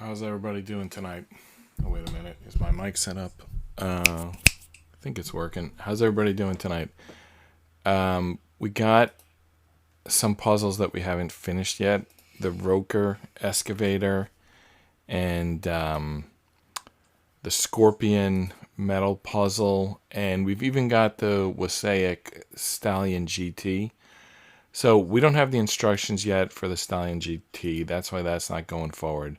How's everybody doing tonight? Oh, wait a minute. Is my mic set up? I think it's working. How's everybody doing tonight? We got some puzzles that we haven't finished yet. The Roker excavator and the Scorpion metal puzzle. And we've even got the Wasaic Stallion GT. So we don't have the instructions yet for the Stallion GT. That's why that's not going forward.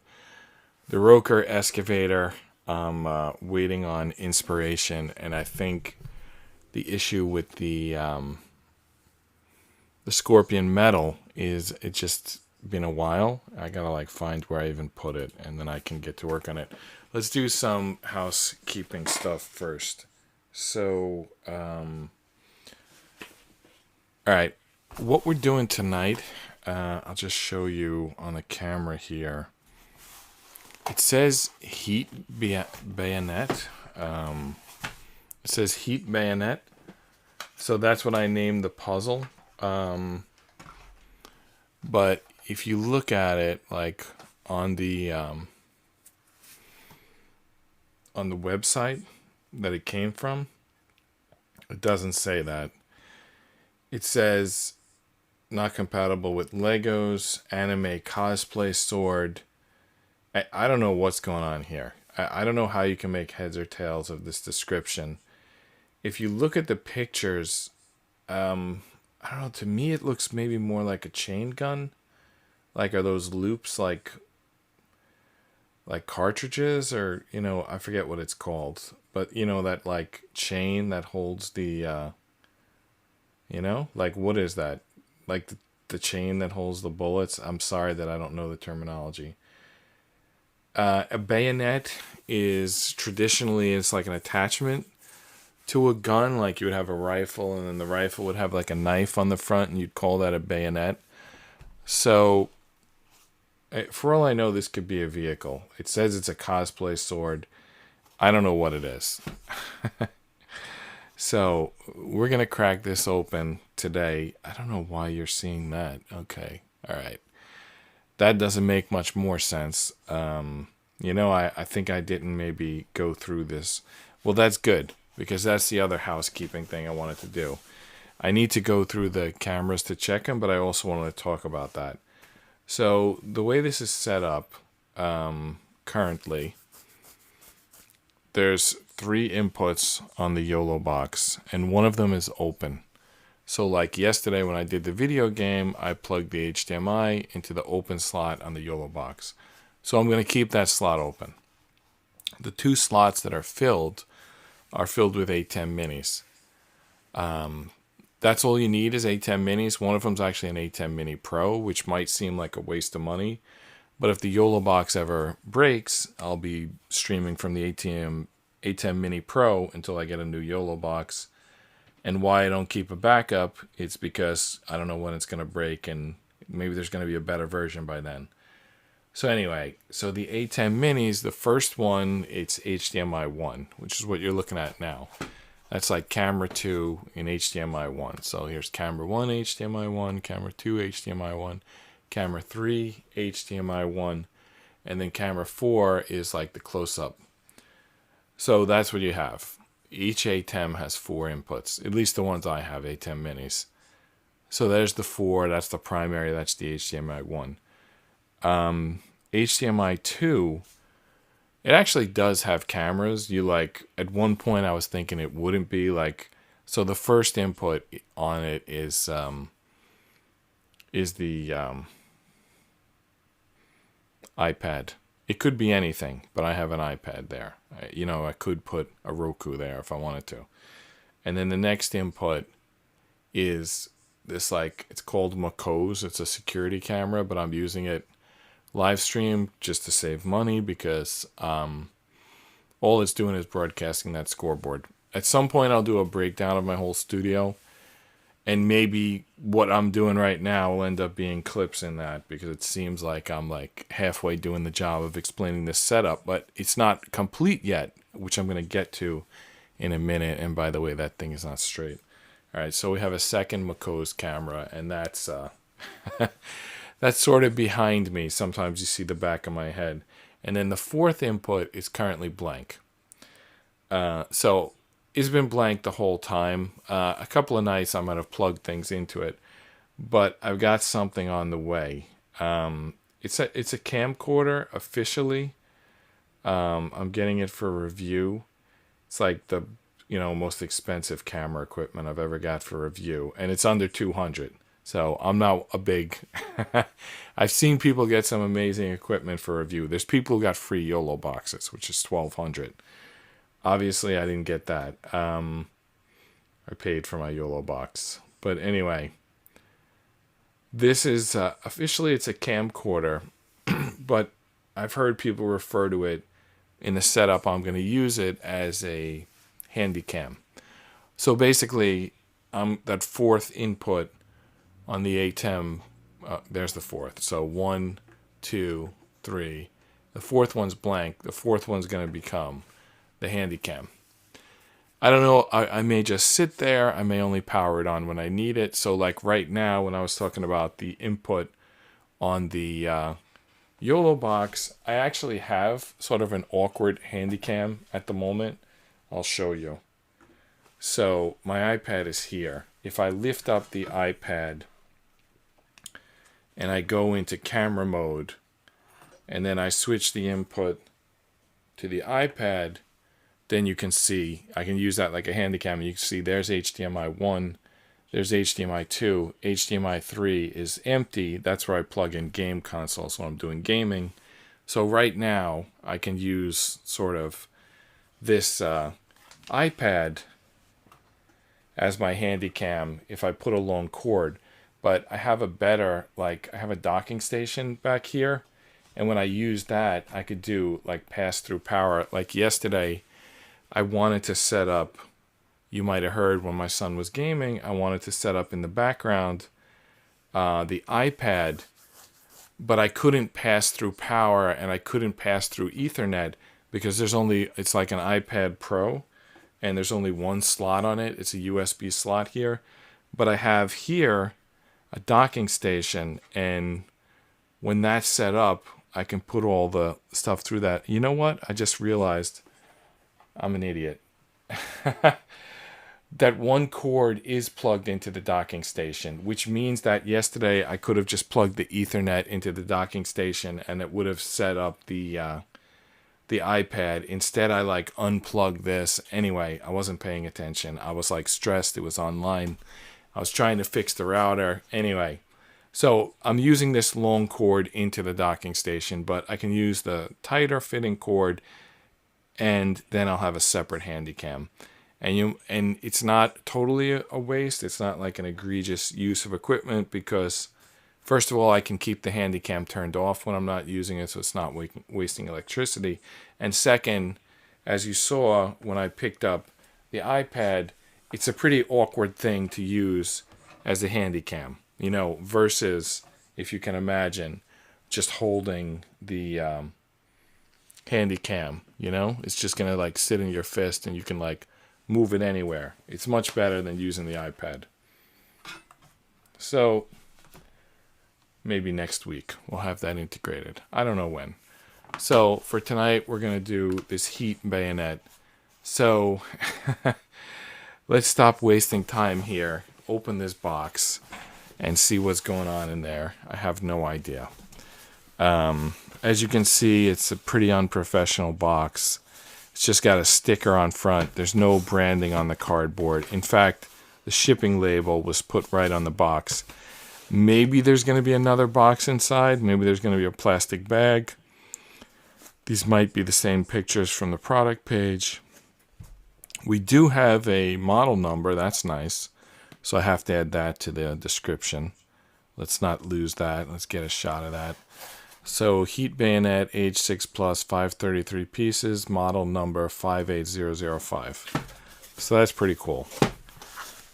The Roker excavator, I'm waiting on inspiration, and I think the issue with the Scorpion metal is it's just been a while. I gotta find where I even put it, and then I can get to work on it. Let's do some housekeeping stuff first. So, all right, what we're doing tonight, I'll just show you on the camera here. It says Heat Bayonet. It says Heat Bayonet. So that's what I named the puzzle. But if you look at it, on the website that it came from, it doesn't say that. It says not compatible with Legos, anime cosplay sword. I don't know what's going on here. I don't know how you can make heads or tails of this description. If you look at the pictures, I don't know, to me it looks maybe more like a chain gun. Are those loops like cartridges, or, I forget what it's called. But, that chain that holds the, what is that? The chain that holds the bullets? I'm sorry that I don't know the terminology. A bayonet is traditionally, it's like an attachment to a gun. Like you would have a rifle, and then the rifle would have a knife on the front, and you'd call that a bayonet. So, for all I know, this could be a vehicle. It says it's a cosplay sword. I don't know what it is. So, we're going to crack this open today. I don't know why you're seeing that. Okay. All right. That doesn't make much more sense. I think I didn't maybe go through this. Well, that's good, because that's the other housekeeping thing I wanted to do. I need to go through the cameras to check them, but I also wanted to talk about that. So the way this is set up currently, there's 3 inputs on the YOLO box, and one of them is open. So yesterday when I did the video game, I plugged the HDMI into the open slot on the YOLO box. So I'm going to keep that slot open. The 2 slots that are filled with A10 minis. That's all you need is A10 minis. One of them is actually an A10 Mini Pro, which might seem like a waste of money. But if the YOLO box ever breaks, I'll be streaming from the A10 Mini Pro until I get a new YOLO box. And why I don't keep a backup, it's because I don't know when it's going to break, and maybe there's going to be a better version by then. So anyway, so the A10 minis, the first one, it's HDMI 1, which is what you're looking at now. That's like camera 2 in HDMI 1. So here's camera 1, HDMI 1, camera 2, HDMI 1, camera 3, HDMI 1, and then camera 4 is like the close-up. So that's what you have. Each ATEM has 4 inputs, at least the ones I have, ATEM minis. So there's the 4, that's the primary, that's the HDMI 1. HDMI 2, it actually does have cameras. At one point I was thinking it wouldn't be so the first input on it is the iPad. It could be anything, but I have an iPad there. I could put a Roku there if I wanted to. And then the next input is this, it's called Macos. It's a security camera, but I'm using it live stream just to save money, because all it's doing is broadcasting that scoreboard. At some point, I'll do a breakdown of my whole studio. And maybe what I'm doing right now will end up being clips in that, because it seems like I'm halfway doing the job of explaining this setup, but it's not complete yet, which I'm going to get to in a minute. And by the way, that thing is not straight. All right, so we have a second Macos camera, and that's that's sort of behind me. Sometimes you see the back of my head. And then the fourth input is currently blank. So it's been blank the whole time. A couple of nights I might have plugged things into it, but I've got something on the way. It's a camcorder officially. I'm getting it for review. It's like the most expensive camera equipment I've ever got for review, and it's under 200. So I'm not a big. I've seen people get some amazing equipment for review. There's people who got free YOLO boxes, which is 1,200. Obviously, I didn't get that. I paid for my YOLO box, but anyway, this is officially it's a camcorder, but I've heard people refer to it in the setup. I'm going to use it as a handy cam. So basically, that fourth input on the ATEM, there's the fourth. So 1, 2, 3. The fourth one's blank. The fourth one's going to become the handy cam. I don't know. I may just sit there. I may only power it on when I need it. So like right now, when I was talking about the input on the YOLO box, I actually have sort of an awkward handy cam at the moment. I'll show you. So my iPad is here. If I lift up the iPad and I go into camera mode, and then I switch the input to the iPad, then you can see, I can use that like a handy cam. You can see there's HDMI 1, there's HDMI 2, HDMI 3 is empty. That's where I plug in game consoles when I'm doing gaming. So right now, I can use sort of this iPad as my handy cam if I put a long cord. But I have a better, I have a docking station back here. And when I use that, I could do like pass-through power. Like yesterday, I wanted to set up, you might have heard when my son was gaming, I wanted to set up in the background the iPad, but I couldn't pass through power and I couldn't pass through Ethernet because it's like an iPad Pro and there's only one slot on it. It's a USB slot here. But I have here a docking station, and when that's set up, I can put all the stuff through that. You know what? I just realized I'm an idiot. That one cord is plugged into the docking station, which means that yesterday I could have just plugged the Ethernet into the docking station and it would have set up the iPad. Instead, I unplugged this. Anyway, I wasn't paying attention. I was stressed. It was online. I was trying to fix the router. Anyway, so I'm using this long cord into the docking station, but I can use the tighter fitting cord, and then I'll have a separate handy cam. And it's not totally a waste. It's not like an egregious use of equipment because, first of all, I can keep the handy cam turned off when I'm not using it, so it's not wasting electricity. And second, as you saw when I picked up the iPad, it's a pretty awkward thing to use as a handy cam, versus, if you can imagine, just holding the handy cam, It's just going to sit in your fist and you can move it anywhere. It's much better than using the iPad. So maybe next week we'll have that integrated. I don't know when. So for tonight, we're going to do this heat bayonet. So let's stop wasting time here. Open this box and see what's going on in there. I have no idea. As you can see, it's a pretty unprofessional box. It's just got a sticker on front. There's no branding on the cardboard. In fact, the shipping label was put right on the box. Maybe there's going to be another box inside. Maybe there's going to be a plastic bag. These might be the same pictures from the product page. We do have a model number. That's nice. So I have to add that to the description. Let's not lose that. Let's get a shot of that. So heat bayonet, age 6+, 533 pieces, model number 58005. So that's pretty cool.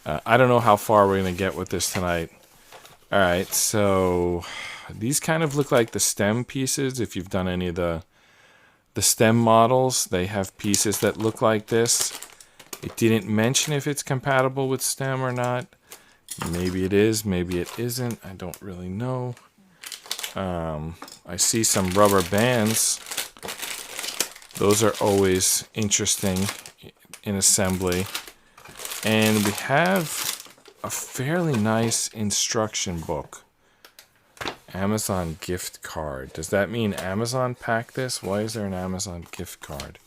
I don't know how far we're going to get with this tonight. All right, so these kind of look like the stem pieces. If you've done any of the stem models, they have pieces that look like this. It didn't mention if it's compatible with stem or not. Maybe it is, maybe it isn't. I don't really know. I see some rubber bands. Those are always interesting in assembly. And we have a fairly nice instruction book. Amazon gift card. Does that mean Amazon packed this? Why is there an Amazon gift card?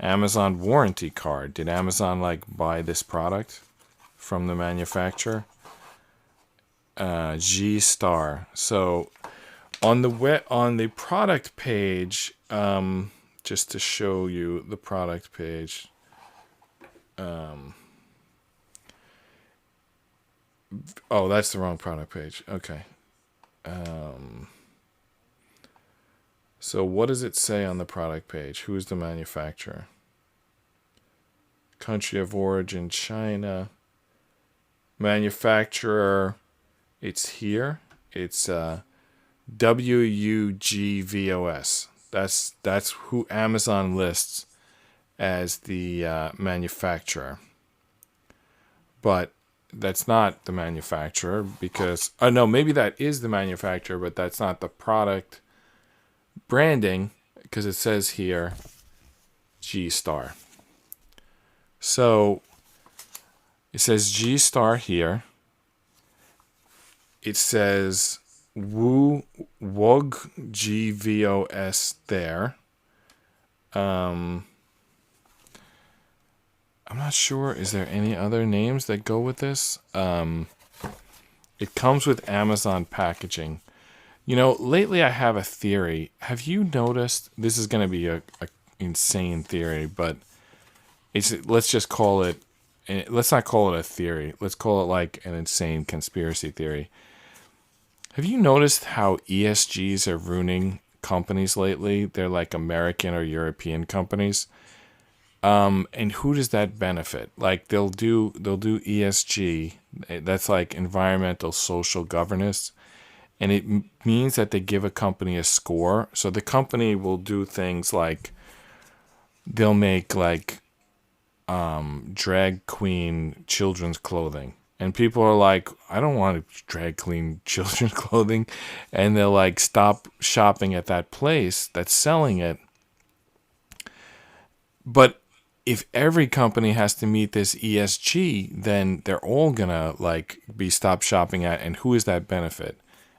Amazon warranty card. Did Amazon like buy this product from the manufacturer? G Star. So on the product page, just to show you the product page. Oh, that's the wrong product page. Okay. So what does it say on the product page? Who is the manufacturer? Country of origin, China. Manufacturer, it's here. It's WUGVOS. That's who Amazon lists as the manufacturer. But that's not the manufacturer because... no, maybe that is the manufacturer, but that's not the product branding because it says here G Star. So it says G Star here. It says WUG GVOS there. I'm not sure. Is there any other names that go with this? It comes with Amazon packaging. You know, lately I have a theory. Have you noticed? This is going to be a insane theory, but let's just call it. Let's not call it a theory. Let's call it like an insane conspiracy theory. Have you noticed how ESGs are ruining companies lately? They're like American or European companies. And who does that benefit? Like they'll do ESG. That's like environmental social governance. And it means that they give a company a score. So the company will do things like they'll make like drag queen children's clothing. And people are like, I don't want drag queen children's clothing. And they'll like stop shopping at that place that's selling it. But if every company has to meet this ESG, then they're all gonna like be stopped shopping at. And who is that benefit?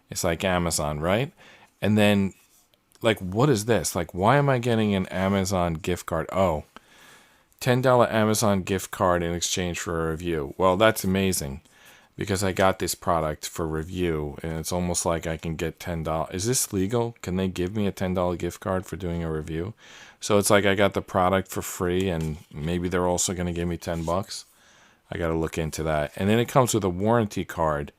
It's like Amazon, right? And then like, what is this? Like, why am I getting an Amazon gift card? Oh, $10 Amazon gift card in exchange for a review. Well, that's amazing because I got this product for review and it's almost like I can get $10. Is this legal? Can they give me a $10 gift card for doing a review? So it's like I got the product for free and maybe they're also going to give me $10. I got to look into that. And then it comes with a warranty card.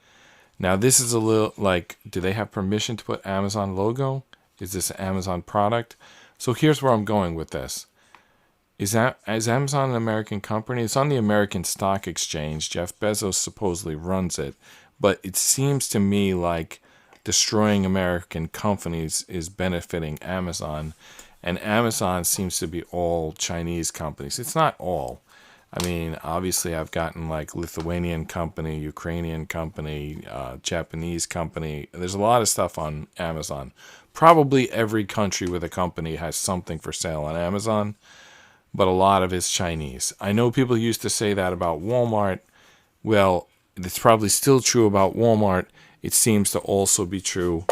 Now this is a little like, do they have permission to put Amazon logo? Is this an Amazon product? So here's where I'm going with this. Is Amazon an American company? It's on the American Stock Exchange. Jeff Bezos supposedly runs it. But it seems to me like destroying American companies is benefiting Amazon. And Amazon seems to be all Chinese companies. It's not all. I mean, obviously I've gotten like Lithuanian company, Ukrainian company, Japanese company. There's a lot of stuff on Amazon. Probably every country with a company has something for sale on Amazon. But a lot of it's Chinese. I know people used to say that about Walmart. Well, it's probably still true about Walmart. It seems to also be true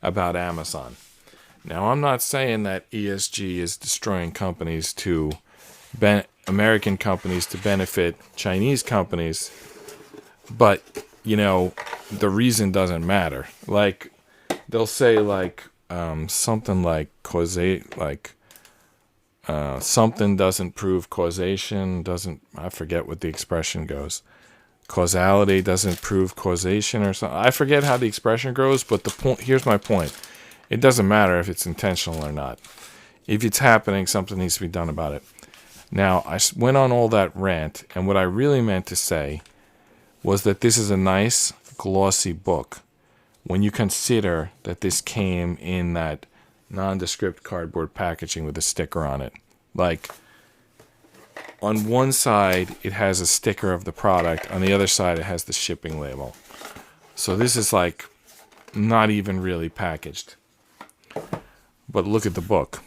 about Amazon. Now, I'm not saying that ESG is destroying companies to American companies to benefit Chinese companies, but you know, the reason doesn't matter. Like they'll say like something like something doesn't prove causation, I forget what the expression goes. Causality doesn't prove causation or something. I forget how the expression goes, but here's my point. It doesn't matter if it's intentional or not. If it's happening, something needs to be done about it. Now, I went on all that rant, and what I really meant to say was that this is a nice, glossy book when you consider that this came in that nondescript cardboard packaging with a sticker on it. Like, on one side, it has a sticker of the product. On the other side, it has the shipping label. So this is like not even really packaged. But look at the book.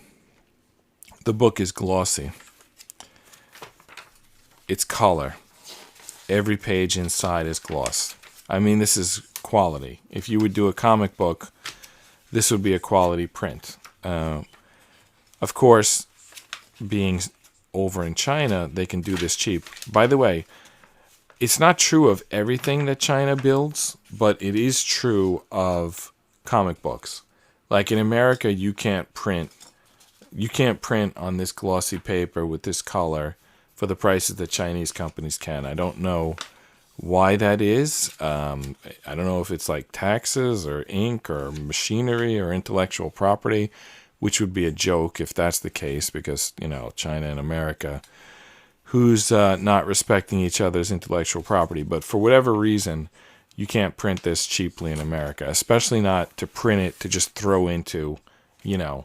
The book is glossy. It's color. Every page inside is gloss. I mean, this is quality. If you would do a comic book, this would be a quality print. Of course, being over in China, they can do this cheap. By the way, it's not true of everything that China builds, but it is true of comic books. Like in America, you can't print on this glossy paper with this color for the prices that Chinese companies can. I don't know why that is. I don't know if it's like taxes or ink or machinery or intellectual property, which would be a joke if that's the case, because, China and America, who's not respecting each other's intellectual property. But for whatever reason, you can't print this cheaply in America, especially not to print it to just throw into, a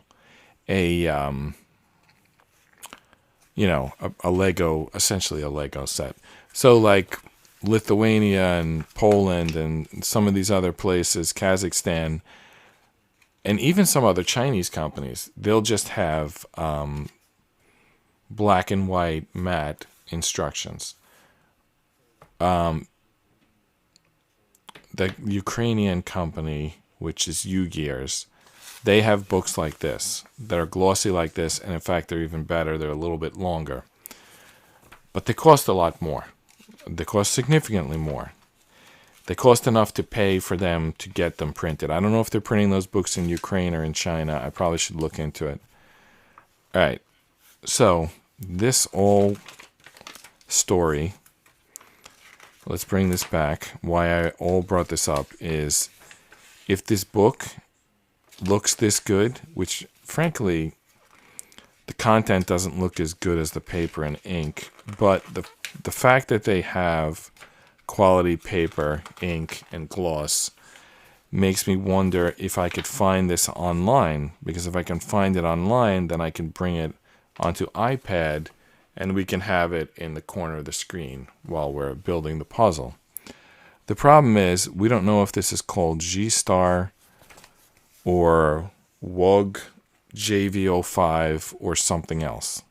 Lego, essentially a Lego set. So like Lithuania and Poland and some of these other places, Kazakhstan, and even some other Chinese companies, they'll just have black and white matte instructions. The Ukrainian company, which is UGears, they have books like this that are glossy like this, and in fact, they're even better. They're a little bit longer. But they cost a lot more. They cost significantly more. They cost enough to pay for them to get them printed. I don't know if they're printing those books in Ukraine or in China. I probably should look into it. All right. So this whole story, let's bring this back. Why I all brought this up is if this book looks this good, which frankly, the content doesn't look as good as the paper and ink, but the fact that they have quality paper, ink, and gloss makes me wonder if I could find this online, because if I can find it online, then I can bring it onto iPad and we can have it in the corner of the screen while we're building the puzzle. The problem is we don't know if this is called G-Star or WOG JV05 or something else.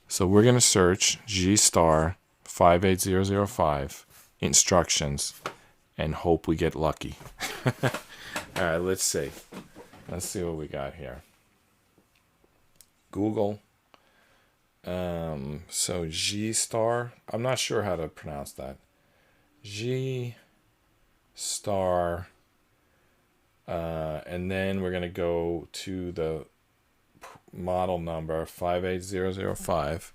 So we're going to search G-Star 58005 instructions and hope we get lucky. All right, let's see. Let's see what we got here. Google. So G-Star. I'm not sure how to pronounce that. G-Star. And then we're going to go to the model number 58005.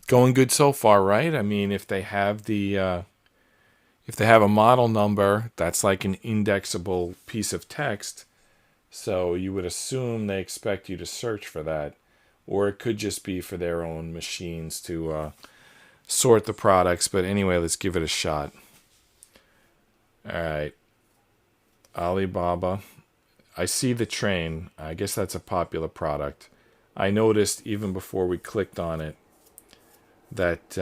Going good so far, right? I mean, if they have a model number, that's like an indexable piece of text. So you would assume they expect you to search for that, or it could just be for their own machines to sort the products. But anyway, let's give it a shot. All right. Alibaba. I see the train. I guess that's a popular product. I noticed even before we clicked on it that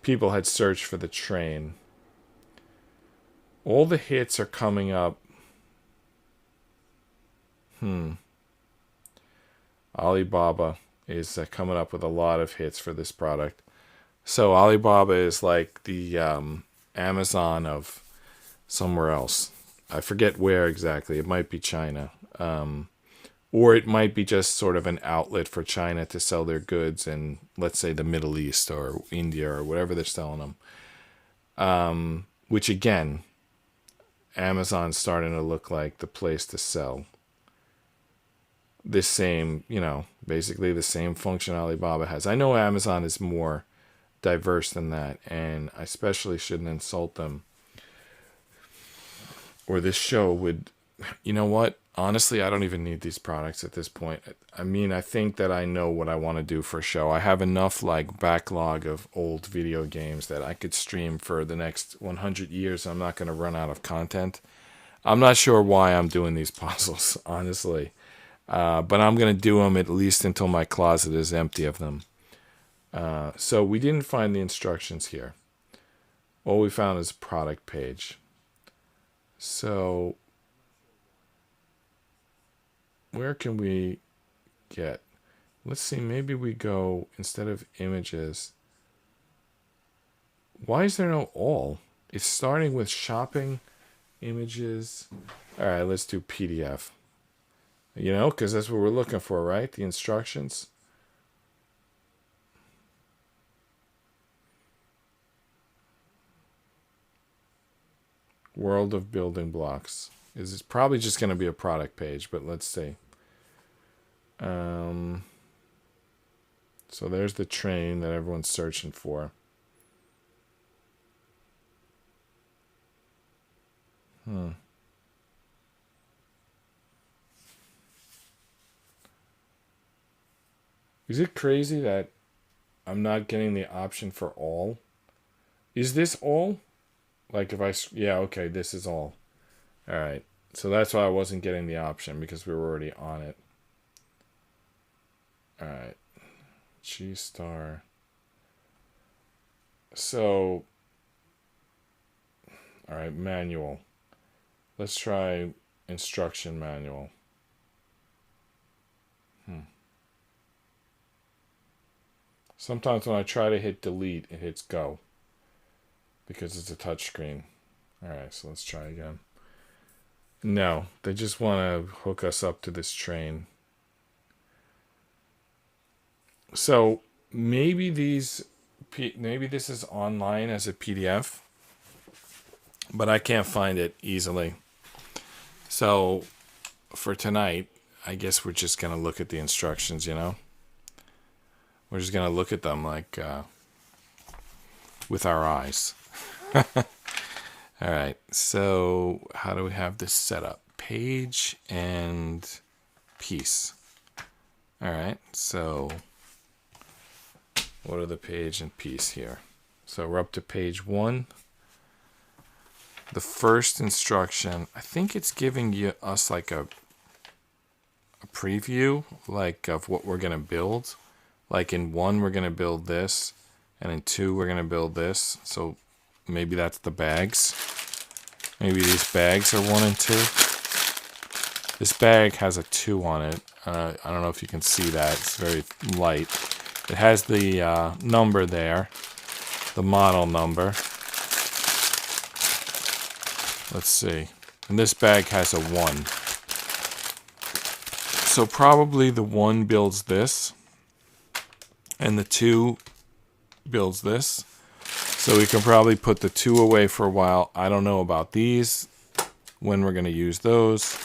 people had searched for the train. All the hits are coming up. Alibaba is coming up with a lot of hits for this product. So Alibaba is like the Amazon of somewhere else. I forget where exactly. It might be China. Or it might be just sort of an outlet for China to sell their goods in, let's say, the Middle East or India or whatever they're selling them. Which, again, Amazon's starting to look like the place to sell this same, basically the same function Alibaba has. I know Amazon is more diverse than that, and I especially shouldn't insult them. Or this show would, you know what? Honestly, I don't even need these products at this point. I mean, I think that I know what I want to do for a show. I have enough backlog of old video games that I could stream for the next 100 years. I'm not going to run out of content. I'm not sure why I'm doing these puzzles, honestly. But I'm going to do them at least until my closet is empty of them. So we didn't find the instructions here. All we found is a product page. So where can we get Let's see, maybe we go, instead of images. Why is there no all? It's starting with shopping, images. All right, let's do PDF. You know, because that's what we're looking for, right? The instructions. World of building blocks. It's probably just going to be a product page, but let's see. So there's the train that everyone's searching for. Is it crazy that I'm not getting the option for all? Is this all? Like if I... Yeah, okay, this is all. All right. So that's why I wasn't getting the option, because we were already on it. All right. G star. So... All right, manual. Let's try instruction manual. Sometimes when I try to hit delete, it hits go. Because it's a touch screen. Alright, so let's try again. No, they just want to hook us up to this train. So maybe this is online as a PDF, but I can't find it easily. So for tonight, I guess we're just going to look at the instructions, you know? We're just going to look at them like with our eyes. All right, so how do we have this set up? Page and piece. All right, so what are the page and piece here? So we're up to page 1. The first instruction, I think it's giving us like a preview, like of what we're gonna build. Like in 1, we're gonna build this, and in 2, we're gonna build this. So maybe that's the bags. Maybe these bags are 1 and 2. This bag has a 2 on it. I don't know if you can see that. It's very light. It has the number there, the model number. Let's see. And this bag has a 1. So probably the 1 builds this, and the 2 builds this. So we can probably put the 2 away for a while. I don't know about these, when we're going to use those.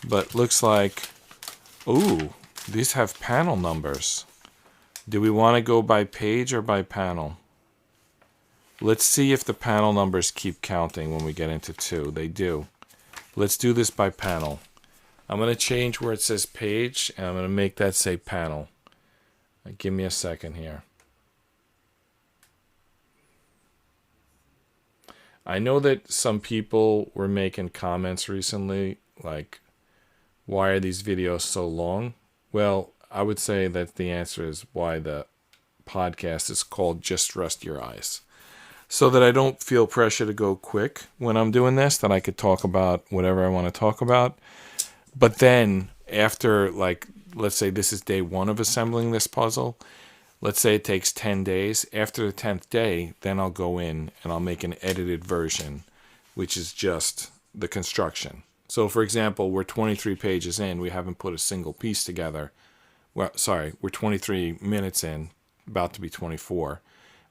But looks like, ooh, these have panel numbers. Do we want to go by page or by panel? Let's see if the panel numbers keep counting when we get into 2. They do. Let's do this by panel. I'm going to change where it says page, and I'm going to make that say panel. Give me a second here. I know that some people were making comments recently, like, why are these videos so long? Well, I would say that the answer is why the podcast is called Just Rest Your Eyes. So that I don't feel pressure to go quick when I'm doing this, that I could talk about whatever I want to talk about. But then after, like, let's say this is day 1 of assembling this puzzle. Let's say it takes 10 days. After the 10th day, then I'll go in and I'll make an edited version, which is just the construction. So, for example, we're 23 pages in. We haven't put a single piece together. Well, sorry, we're 23 minutes in, about to be 24.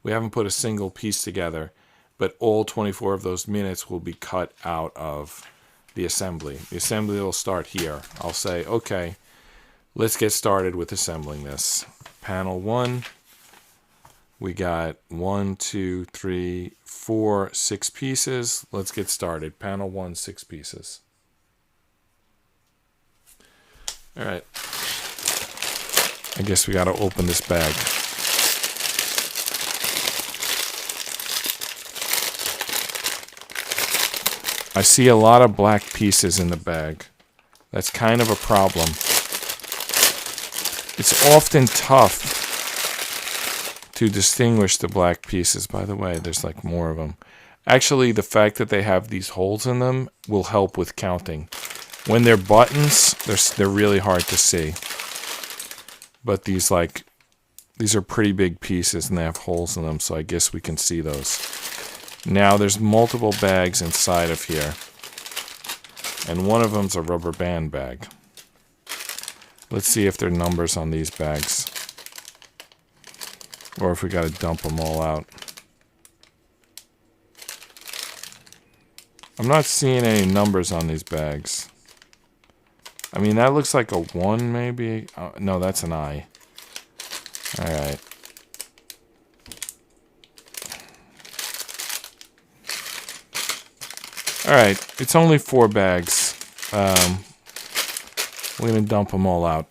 We haven't put a single piece together, but all 24 of those minutes will be cut out of the assembly. The assembly will start here. I'll say, okay, let's get started with assembling this. Panel 1, we got 1, 2, 3, 4, 6 pieces. Let's get started. Panel 1, 6 pieces. All right. I guess we got to open this bag. I see a lot of black pieces in the bag. That's kind of a problem. It's often tough to distinguish the black pieces. By the way, there's like more of them. Actually, the fact that they have these holes in them will help with counting. When they're buttons, they're really hard to see. But these are pretty big pieces and they have holes in them, so I guess we can see those. Now there's multiple bags inside of here, and one of them's a rubber band bag. Let's see if there are numbers on these bags, or if we got to dump them all out. I'm not seeing any numbers on these bags. I mean, that looks like a 1 maybe. No, that's an I. Alright. Alright, it's only 4 bags. We're going to dump them all out.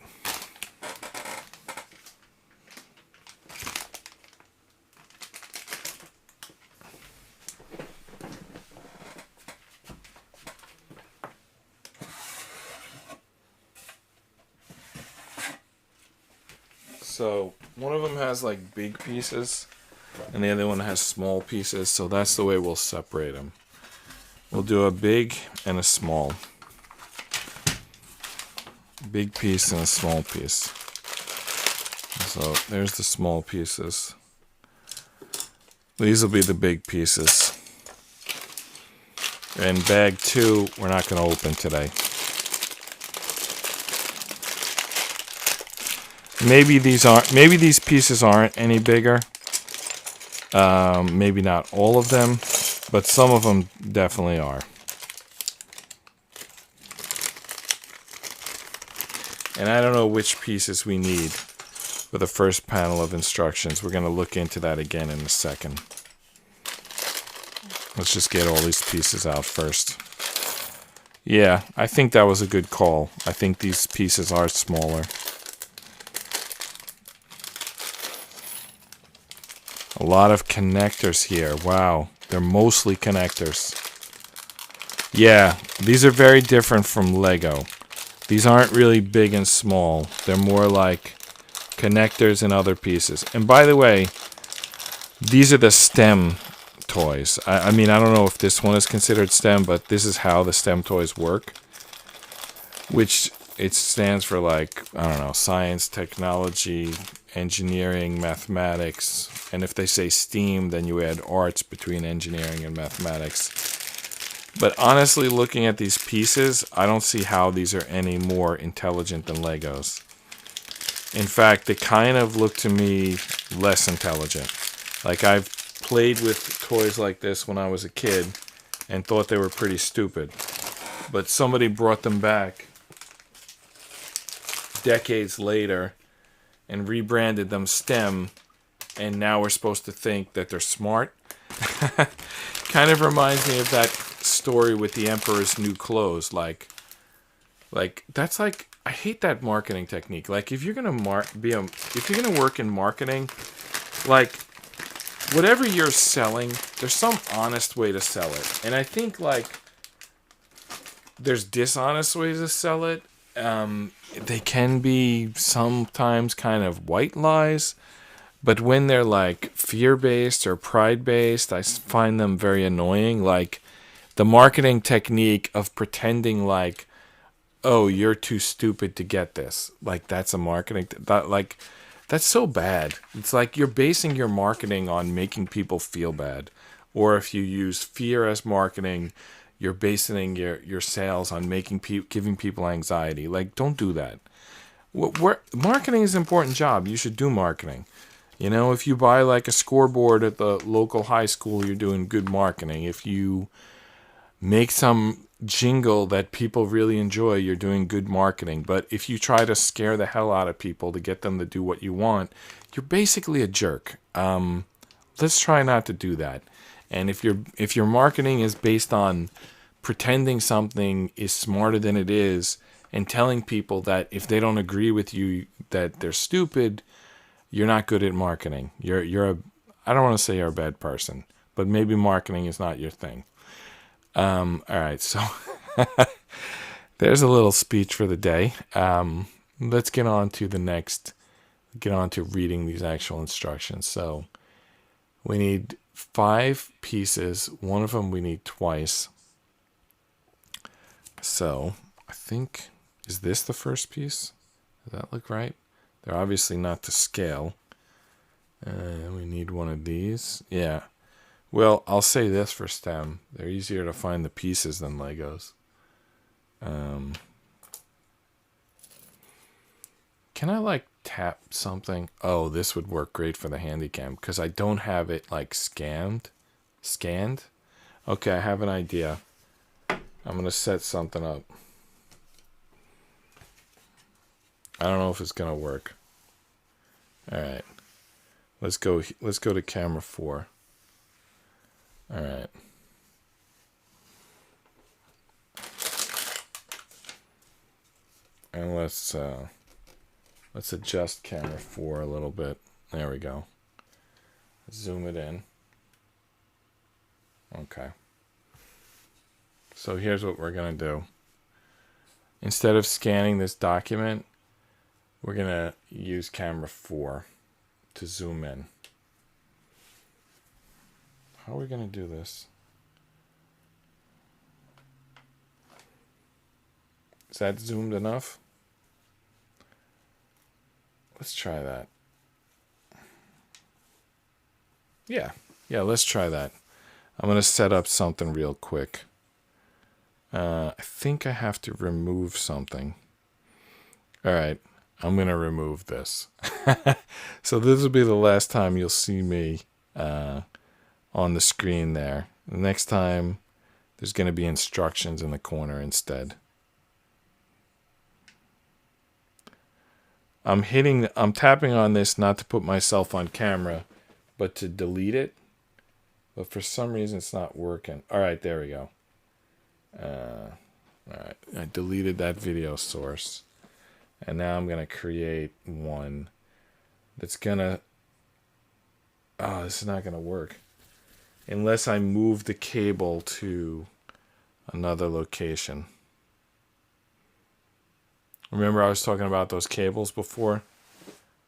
So, one of them has like big pieces, and the other one has small pieces, so that's the way we'll separate them. We'll do a big and a small. Big piece and a small piece. So, there's the small pieces. These will be the big pieces. And bag 2, we're not going to open today. Maybe these pieces aren't any bigger. Maybe not all of them, but some of them definitely are. And I don't know which pieces we need for the first panel of instructions. We're going to look into that again in a second. Let's just get all these pieces out first. Yeah, I think that was a good call. I think these pieces are smaller. A lot of connectors here. Wow, they're mostly connectors. Yeah, these are very different from Lego. These aren't really big and small. They're more like connectors and other pieces. And by the way, these are the STEM toys. I mean, I don't know if this one is considered STEM, but this is how the STEM toys work. Which it stands for, like, I don't know, science, technology, engineering, mathematics. And if they say STEAM, then you add arts between engineering and mathematics. But honestly, looking at these pieces, I don't see how these are any more intelligent than Legos. In fact, they kind of look to me less intelligent. Like, I've played with toys like this when I was a kid and thought they were pretty stupid. But somebody brought them back decades later and rebranded them STEM, and now we're supposed to think that they're smart. Kind of reminds me of that story with the Emperor's New Clothes. Like that's like, I hate that marketing technique. Like, if you're gonna if you're gonna work in marketing, like, whatever you're selling, there's some honest way to sell it. And I think, like, there's dishonest ways to sell it. They can be sometimes kind of white lies, but when they're like fear-based or pride-based, I find them very annoying. Like the marketing technique of pretending like, oh, you're too stupid to get this. Like, that's a marketing that's so bad. It's like you're basing your marketing on making people feel bad. Or if you use fear as marketing, you're basing your sales on giving people anxiety. Like, don't do that. Marketing is an important job. You should do marketing. You know, if you buy like a scoreboard at the local high school, you're doing good marketing. If you make some jingle that people really enjoy, you're doing good marketing. But if you try to scare the hell out of people to get them to do what you want, you're basically a jerk. Let's try not to do that. And if your marketing is based on pretending something is smarter than it is, and telling people that if they don't agree with you that they're stupid, you're not good at marketing. I don't want to say you're a bad person, but maybe marketing is not your thing. All right, so there's a little speech for the day. Let's get on to reading these actual instructions. So we need 5 pieces. One of them we need twice. So I think, is this the first piece? Does that look right? They're obviously not to scale. We need one of these. Yeah. Well, I'll say this for STEM. They're easier to find the pieces than Legos. Can I like tap something? Oh, this would work great for the Handycam because I don't have it like scanned. Okay, I have an idea. I'm going to set something up. I don't know if it's going to work. All right. Let's go to camera 4. All right. And let's adjust camera 4 a little bit. There we go. Zoom it in. Okay. So here's what we're going to do. Instead of scanning this document, we're going to use camera 4 to zoom in. How are we going to do this? Is that zoomed enough? Let's try that. Yeah, let's try that. I'm going to set up something real quick. I think I have to remove something. All right, I'm going to remove this. So this will be the last time you'll see me on the screen there. The next time, there's going to be instructions in the corner instead. I'm tapping on this not to put myself on camera, but to delete it. But for some reason, it's not working. All right, there we go. All right, I deleted that video source. And now I'm going to create one that's going to... Oh, this is not going to work. Unless I move the cable to another location. Remember I was talking about those cables before?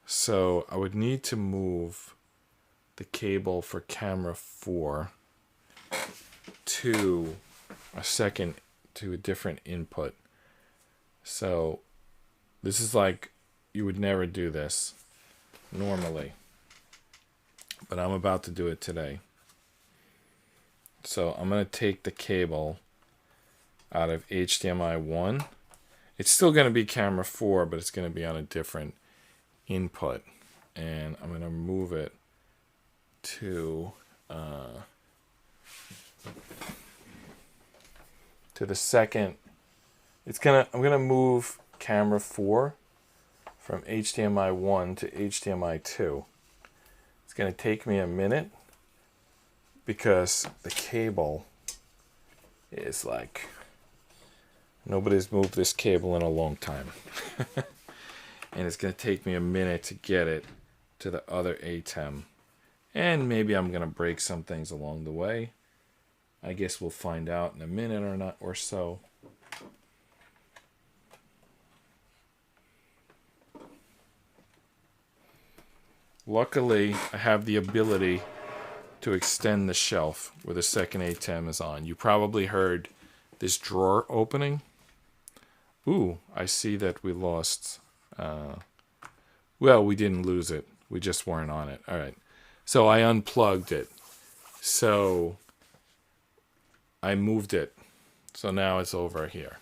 So I would need to move the cable for camera 4 to a different input. So this is like, you would never do this normally, but I'm about to do it today. So I'm going to take the cable out of HDMI 1. It's still going to be camera 4, but it's going to be on a different input. And I'm going to move it to the second. I'm going to move camera 4 from HDMI 1 to HDMI 2. It's going to take me a minute because the cable is like, nobody's moved this cable in a long time. And it's going to take me a minute to get it to the other ATEM. And maybe I'm going to break some things along the way. I guess we'll find out in a minute or not or so. Luckily, I have the ability to extend the shelf where the second ATEM is on. You probably heard this drawer opening. Ooh, I see that we lost. Well, we didn't lose it. We just weren't on it. All right. So I unplugged it. So I moved it. So now it's over here.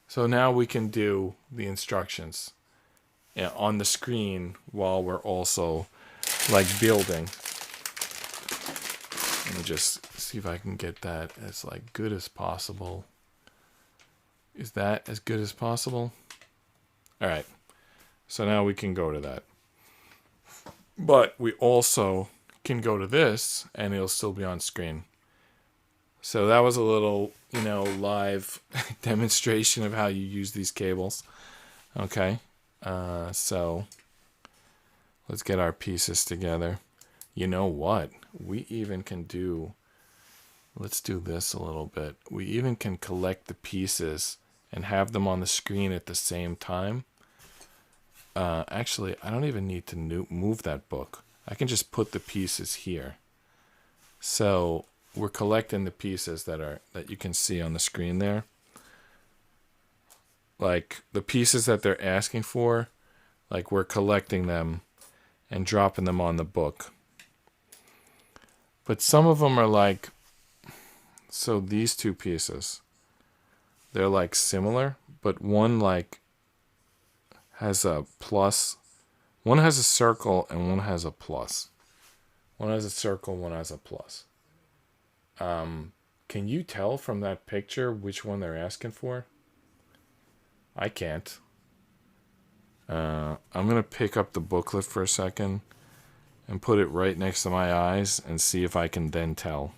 So now we can do the instructions on the screen while we're also like building. Let me just see if I can get that as like good as possible. Is that as good as possible? All right. So now we can go to that. But we also can go to this and it'll still be on screen. So that was a little, live demonstration of how you use these cables. Okay. So let's get our pieces together. You know what? We even can do, let's do this a little bit. We even can collect the pieces and have them on the screen at the same time. Actually, I don't even need to move that book. I can just put the pieces here. So we're collecting the pieces that you can see on the screen there. Like the pieces that they're asking for Like we're collecting them and dropping them on the book. But some of them are like, so these two pieces, they're like similar, but one like has a plus. One has a circle and one has a plus. One has a circle, one has a plus. Can you tell from that picture which one they're asking for? I can't. I'm going to pick up the booklet for a second and put it right next to my eyes and see if I can then tell.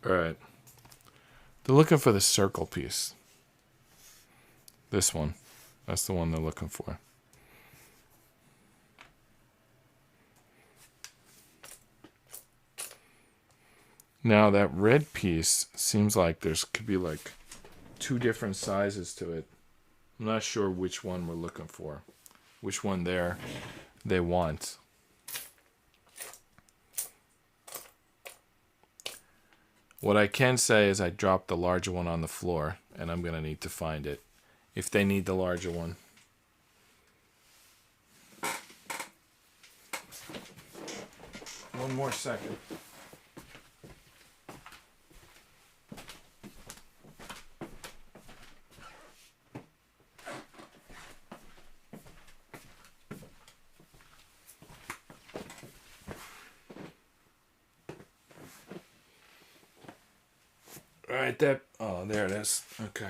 Alright. They're looking for the circle piece. This one. That's the one they're looking for. Now that red piece seems like there's could be like 2 different sizes to it. I'm not sure which one we're looking for. Which one they want. What I can say is I dropped the larger one on the floor, and I'm going to need to find it if they need the larger one. One more second. Alright, oh, there it is. Okay.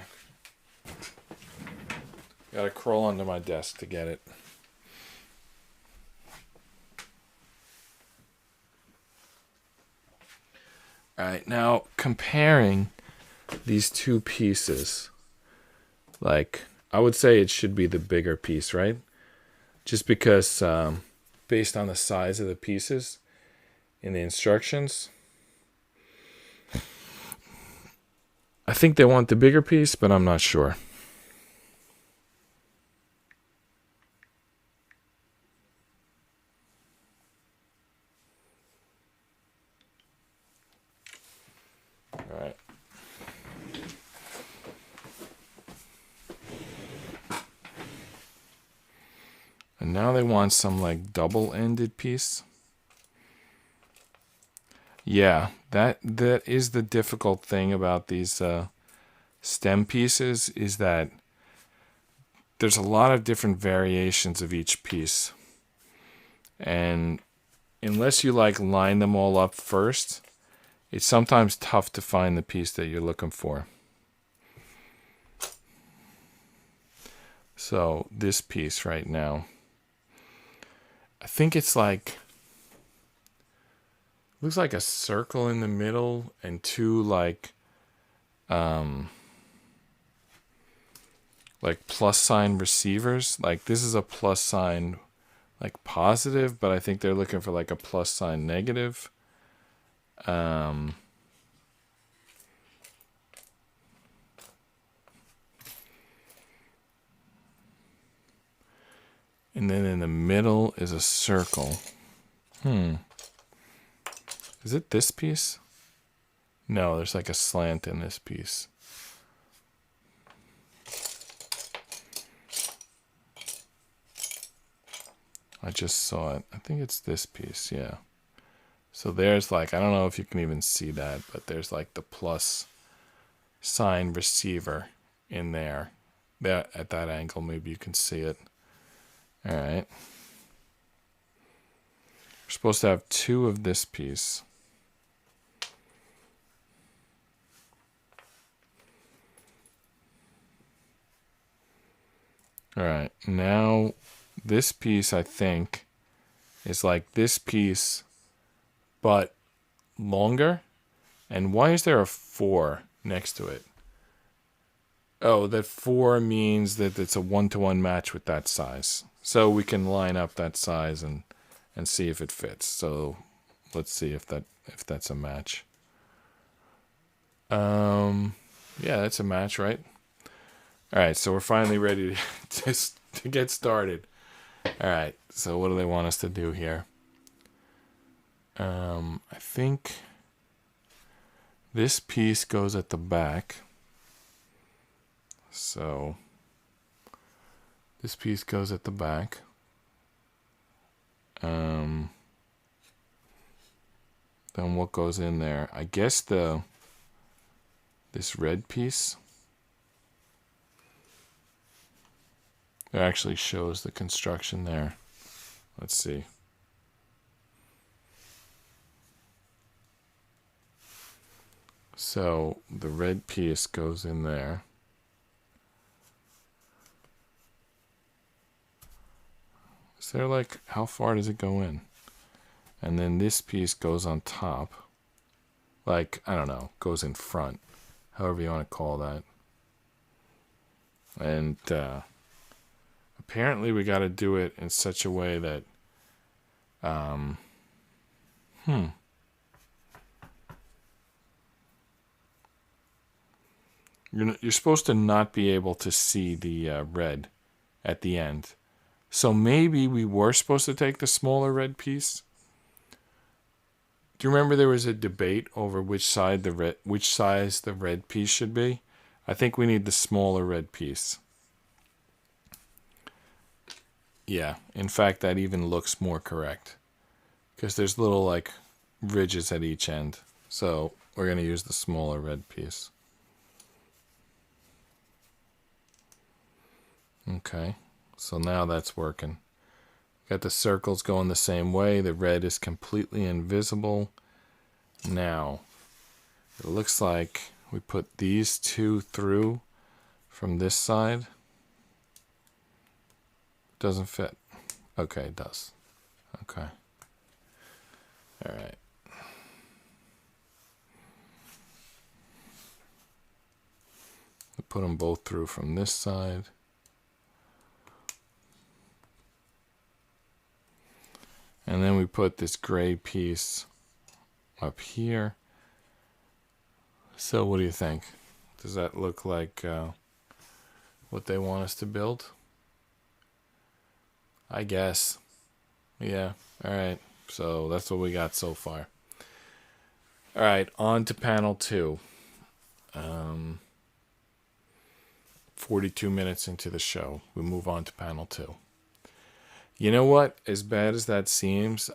Gotta crawl under my desk to get it. Alright, now comparing these two pieces, like, I would say it should be the bigger piece, right? Just because, based on the size of the pieces in the instructions, I think they want the bigger piece, but I'm not sure. All right. And now they want some like double-ended piece. Yeah, that is the difficult thing about these stem pieces, is that there's a lot of different variations of each piece. And unless you like line them all up first, it's sometimes tough to find the piece that you're looking for. So this piece right now, I think it's like, looks like a circle in the middle and 2 like plus sign receivers. Like this is a plus sign like positive, but I think they're looking for like a plus sign negative. And then in the middle is a circle. Is it this piece? No, there's like a slant in this piece. I just saw it. I think it's this piece, yeah. So there's like, I don't know if you can even see that, but there's like the plus sign receiver in there. That at that angle, maybe you can see it. All right. We're supposed to have 2 of this piece. All right. Now, this piece, I think, is like this piece, but longer. And why is there a 4 next to it? Oh, that 4 means that it's a 1-to-1 match with that size. So we can line up that size and see if it fits. So let's see if that's a match. Yeah, that's a match, right? All right, so we're finally ready to get started. All right, so what do they want us to do here? I think This piece goes at the back. So this piece goes at the back. Then what goes in there? I guess this red piece. It actually shows the construction there. Let's see. So the red piece goes in there. Is there like, how far does it go in? And then this piece goes on top. Like, I don't know, goes in front. However you want to call that. And apparently we got to do it in such a way that you're supposed to not be able to see the red at the end. So maybe we were supposed to take the smaller red piece. Do you remember there was a debate over which size the red piece should be? I think we need the smaller red piece. Yeah, in fact, that even looks more correct. Because there's little, like, ridges at each end. So we're going to use the smaller red piece. Okay, so now that's working. Got the circles going the same way. The red is completely invisible. Now, it looks like we put these two through from this side. Doesn't fit. Okay, it does. Okay. All right. We put them both through from this side. And then we put this gray piece up here. So what do you think? Does that look like what they want us to build? I guess. Yeah. All right. So that's what we got so far. All right. On to panel 2. 42 minutes into the show. We move on to panel 2. You know what? As bad as that seems,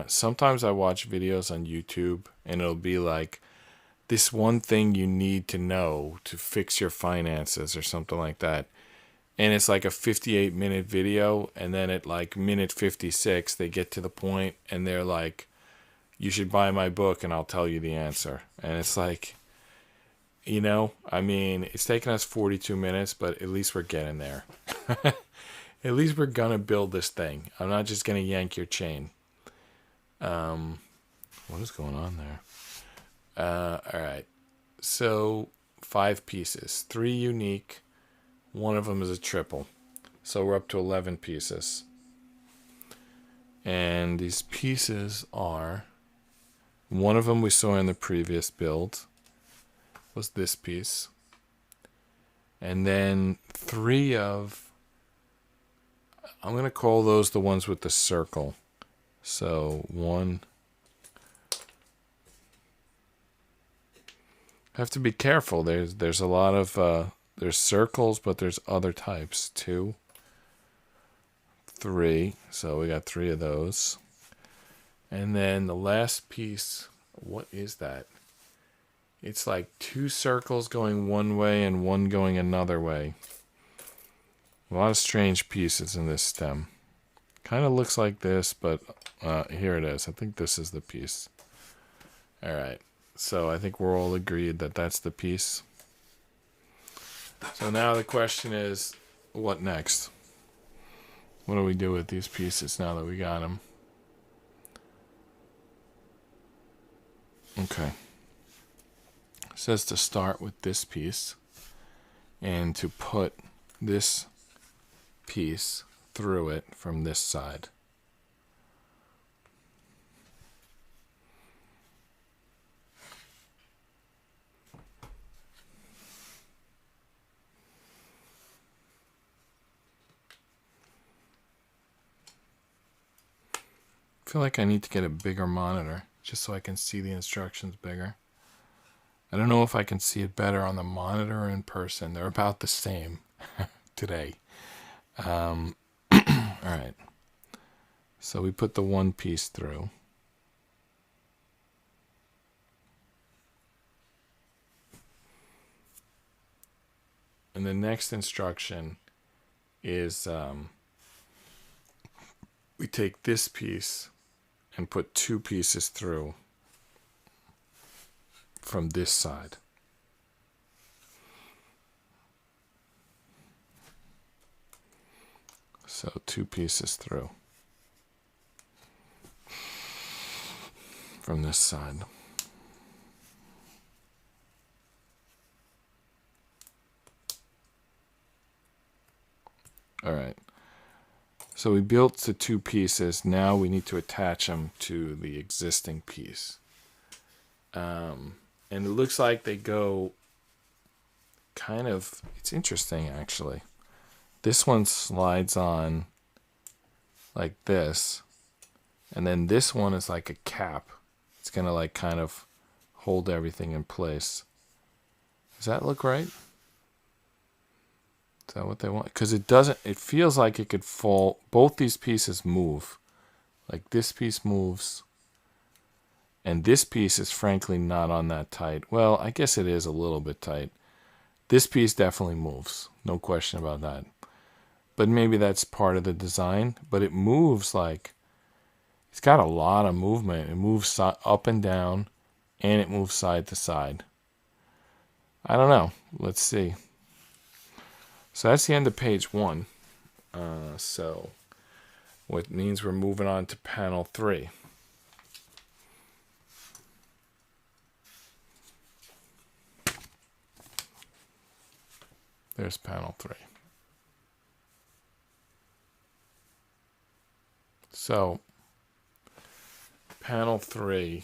sometimes I watch videos on YouTube and it'll be like, this one thing you need to know to fix your finances or something like that. And it's like a 58-minute video, and then at like minute 56, they get to the point and they're like, you should buy my book and I'll tell you the answer. And it's like, you know, I mean, it's taken us 42 minutes, but at least we're getting there. At least we're going to build this thing. I'm not just going to yank your chain. What is going on there? All right. So 5 pieces, 3 unique. One of them is a triple. So we're up to 11 pieces. And these pieces are, one of them we saw in the previous build was this piece. And then 3 of, I'm going to call those the ones with the circle. So 1. Have to be careful. There's a lot of there's circles, but there's other types. 2, 3. So we got 3 of those. And then the last piece, what is that? It's like 2 circles going one way and 1 going another way. A lot of strange pieces in this stem. Kind of looks like this, but here it is. I think this is the piece. All right. So I think we're all agreed that that's the piece. So now the question is, what next? What do we do with these pieces now that we got them? Okay. It says to start with this piece and to put this piece through it from this side. I feel like I need to get a bigger monitor just so I can see the instructions bigger. I don't know if I can see it better on the monitor or in person. They're about the same today. All right. So we put the one piece through. And the next instruction is we take this piece and put two pieces through from this side. So two pieces through from this side. All right. So we built the two pieces. Now we need to attach them to the existing piece. And it looks like they go kind of, it's interesting actually. This one slides on like this. And then this one is like a cap. It's going to like kind of hold everything in place. Does that look right? Is that what they want? Because it doesn't, it feels like it could fall. Both these pieces move. Like this piece moves. And this piece is frankly not on that tight. Well, I guess it is a little bit tight. This piece definitely moves. No question about that. But maybe that's part of the design. But it moves like, it's got a lot of movement. It moves up and down. And it moves side to side. I don't know. Let's see. So that's the end of page 1. So what means we're moving on to panel 3. There's panel 3. So panel 3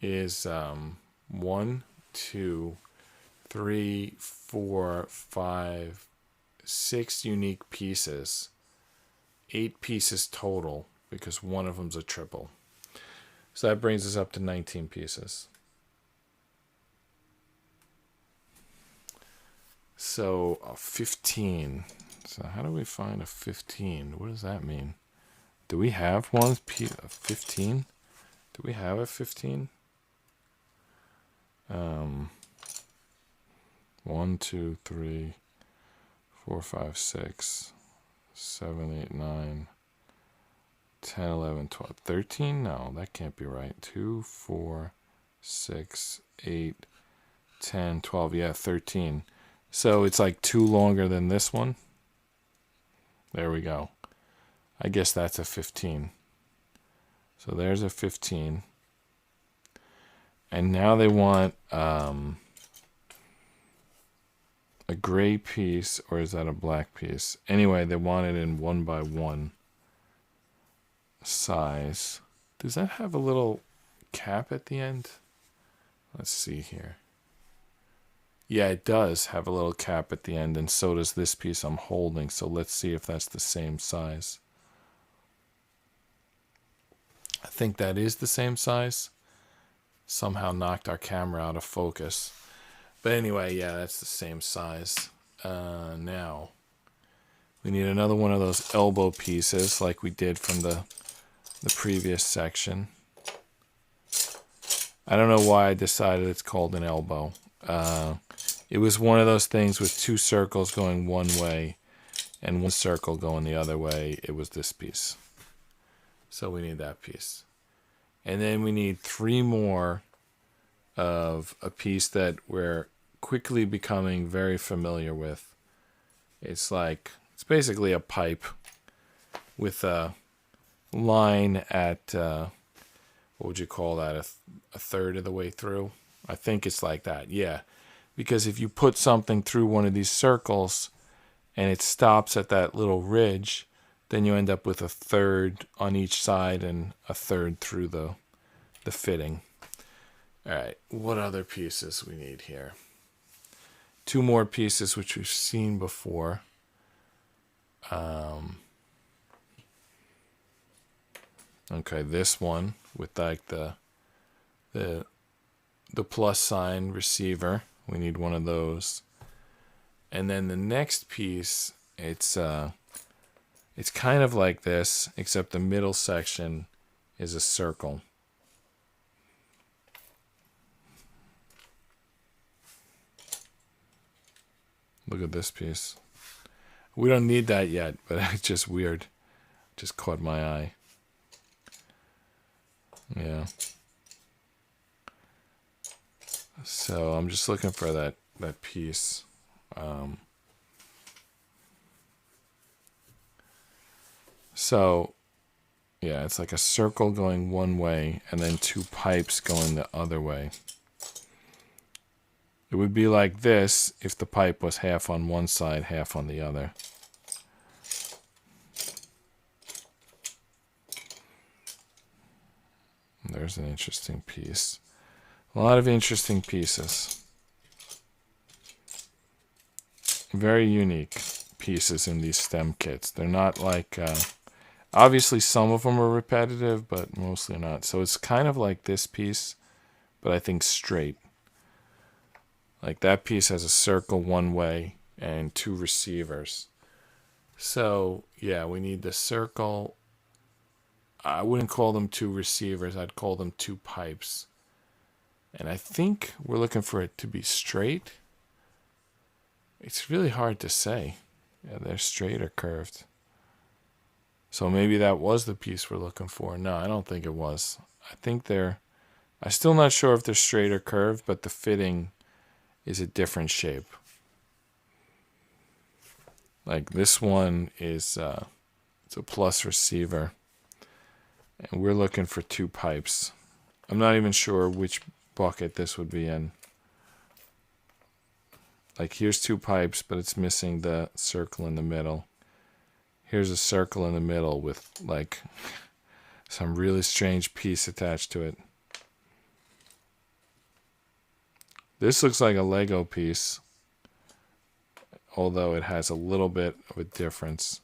is 1, 2, 3, 4, 5, 6 unique pieces. 8 pieces total because one of them's a triple. So that brings us up to 19 pieces. So 15. So how do we find a 15? What does that mean? Do we have one? 15? Do we have a 15? 1, 2, 3, 4, 5, 6, 7, 8, 9, 10, 11, 12, 13? No, that can't be right. 2, 4, 6, 8, 10, 12. Yeah, 13. So it's like 2 longer than this one. There we go. I guess that's a 15. So there's a 15. And now they want a gray piece, or is that a black piece? Anyway, they want it in 1 by 1 size. Does that have a little cap at the end? Let's see here. Yeah, it does have a little cap at the end, and so does this piece I'm holding. So let's see if that's the same size. I think that is the same size. Somehow knocked our camera out of focus. But anyway, yeah, that's the same size. Now, we need another one of those elbow pieces like we did from the previous section. I don't know why I decided it's called an elbow. It was one of those things with 2 circles going one way and 1 circle going the other way. It was this piece. So we need that piece. And then we need 3 more of a piece that we're quickly becoming very familiar with. It's basically a pipe with a line at, what would you call that, a third of the way through? I think it's like that, yeah. Because if you put something through one of these circles and it stops at that little ridge, then you end up with a third on each side and a third through the fitting. All right, what other pieces we need here? 2 more pieces which we've seen before. Okay, this one with like the the plus sign receiver. We need one of those. And then the next piece, it's kind of like this, except the middle section is a circle. Look at this piece. We don't need that yet, but it's just weird. Just caught my eye. Yeah. So I'm just looking for that piece. So, yeah, it's like a circle going one way and then two pipes going the other way. It would be like this if the pipe was half on one side, half on the other. There's an interesting piece. A lot of interesting pieces. Very unique pieces in these stem kits. They're not like... obviously, some of them are repetitive, but mostly not. So it's kind of like this piece, but I think straight. Like that piece has a circle one way and two receivers. So, yeah, we need the circle. I wouldn't call them two receivers. I'd call them two pipes. And I think we're looking for it to be straight. It's really hard to say. Yeah, they're straight or curved. So maybe that was the piece we're looking for. No, I don't think it was. I think I'm still not sure if they're straight or curved, but the fitting is a different shape. Like this one is, it's a plus receiver. And we're looking for two pipes. I'm not even sure which bucket this would be in. Like here's two pipes, but it's missing the circle in the middle. Here's a circle in the middle with like some really strange piece attached to it. This looks like a Lego piece, although it has a little bit of a difference.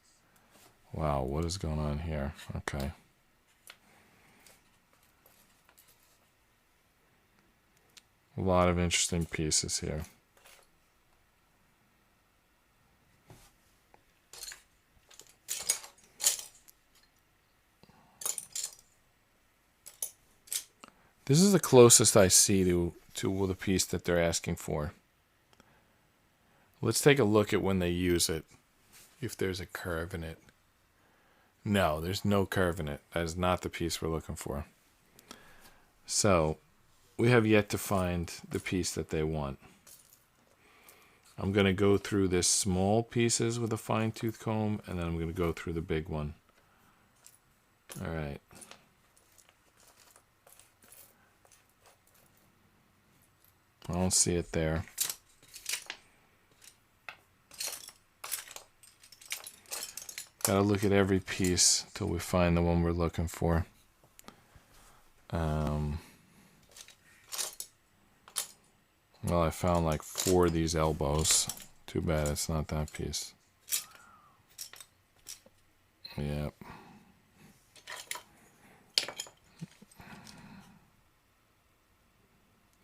Wow, what is going on here? Okay. A lot of interesting pieces here. This is the closest I see to the piece that they're asking for. Let's take a look at when they use it, if there's a curve in it. No, there's no curve in it. That is not the piece we're looking for. So, we have yet to find the piece that they want. I'm going to go through this small pieces with a fine-tooth comb, and then I'm going to go through the big one. All right. I don't see it there. Gotta look at every piece till we find the one we're looking for. Well, I found like 4 of these elbows. Too bad it's not that piece. Yep.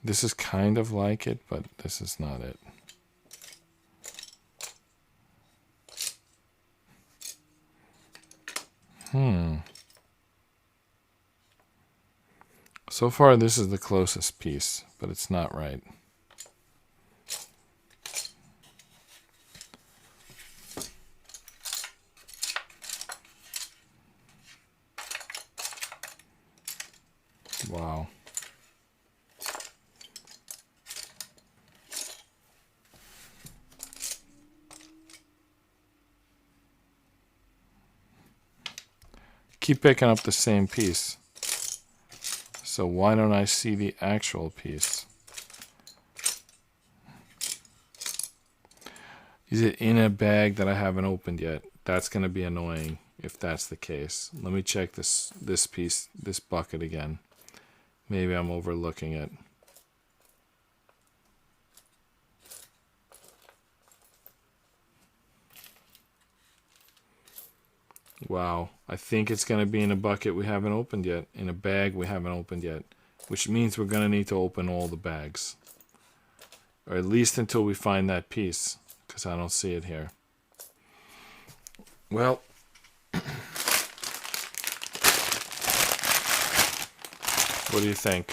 This is kind of like it, but this is not it. So far, this is the closest piece, but it's not right. Wow. Keep picking up the same piece. So why don't I see the actual piece? Is it in a bag that I haven't opened yet? That's going to be annoying if that's the case. Let me check this piece, this bucket again. Maybe I'm overlooking it. Wow, I think it's going to be in a bucket we haven't opened yet, in a bag we haven't opened yet. which means we're going to need to open all the bags. Or at least until we find that piece, because I don't see it here. Well, what do you think?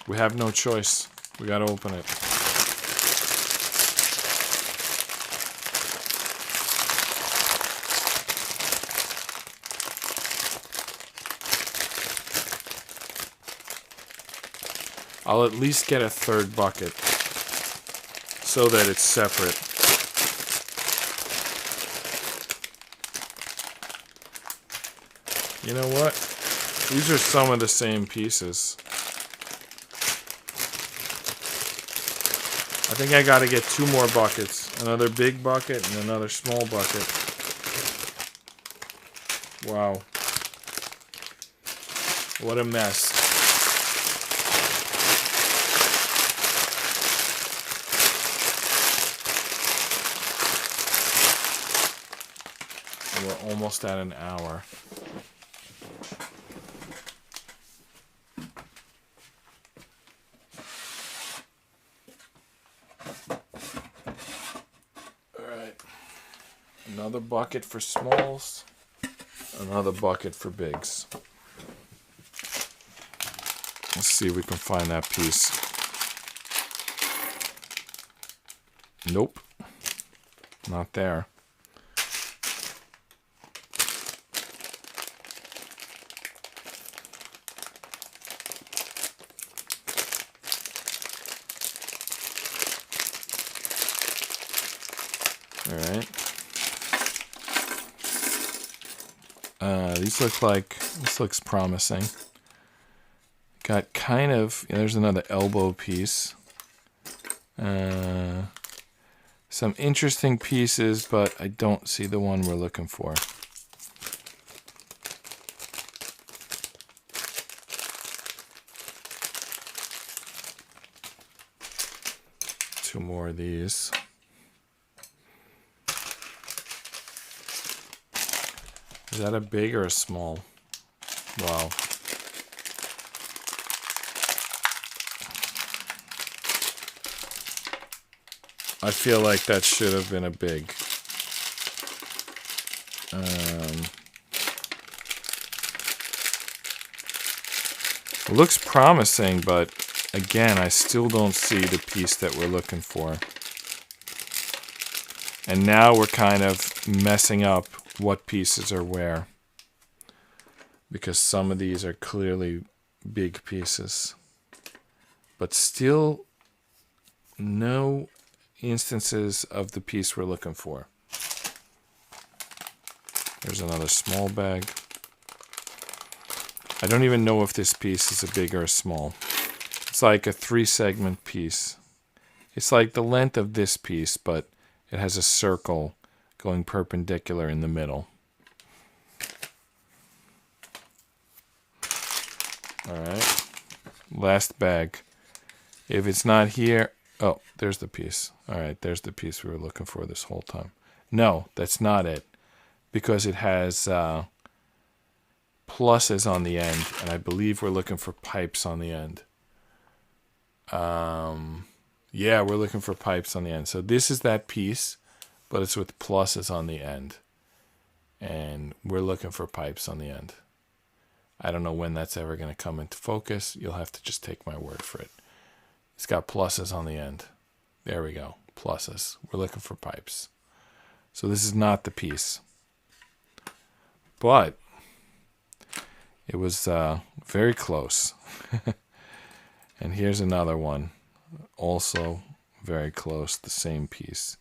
We have no choice. We got to open it. I'll at least get a third bucket so that it's separate. You know what? These are some of the same pieces. I think I gotta get 2 more buckets. Another big bucket and another small bucket. Wow. What a mess. We're almost at an hour. Alright. Another bucket for smalls. Another bucket for bigs. Let's see if we can find that piece. Nope. Not there. Alright. This looks promising. Got kind of, there's another elbow piece. Some interesting pieces, but I don't see the one we're looking for. Two more of these. Is that a big or a small? Wow. I feel like that should have been a big. It looks promising, but again, I still don't see the piece that we're looking for. And now we're kind of messing up what pieces are where, because some of these are clearly big pieces, but still no instances of the piece we're looking for. There's another small bag. I don't even know if this piece is a big or a small. It's like a 3-segment piece. It's like the length of this piece, but it has a circle going perpendicular in the middle. Alright. Last bag. If it's not here... Oh, there's the piece. Alright, there's the piece we were looking for this whole time. No, that's not it. Because it has pluses on the end. And I believe we're looking for pipes on the end. Yeah, we're looking for pipes on the end. So this is that piece, but it's with pluses on the end. And we're looking for pipes on the end. I don't know when that's ever going to come into focus. You'll have to just take my word for it. It's got pluses on the end. There we go. Pluses. We're looking for pipes. So this is not the piece. But it was very close. And here's another one. Also very close. The same piece.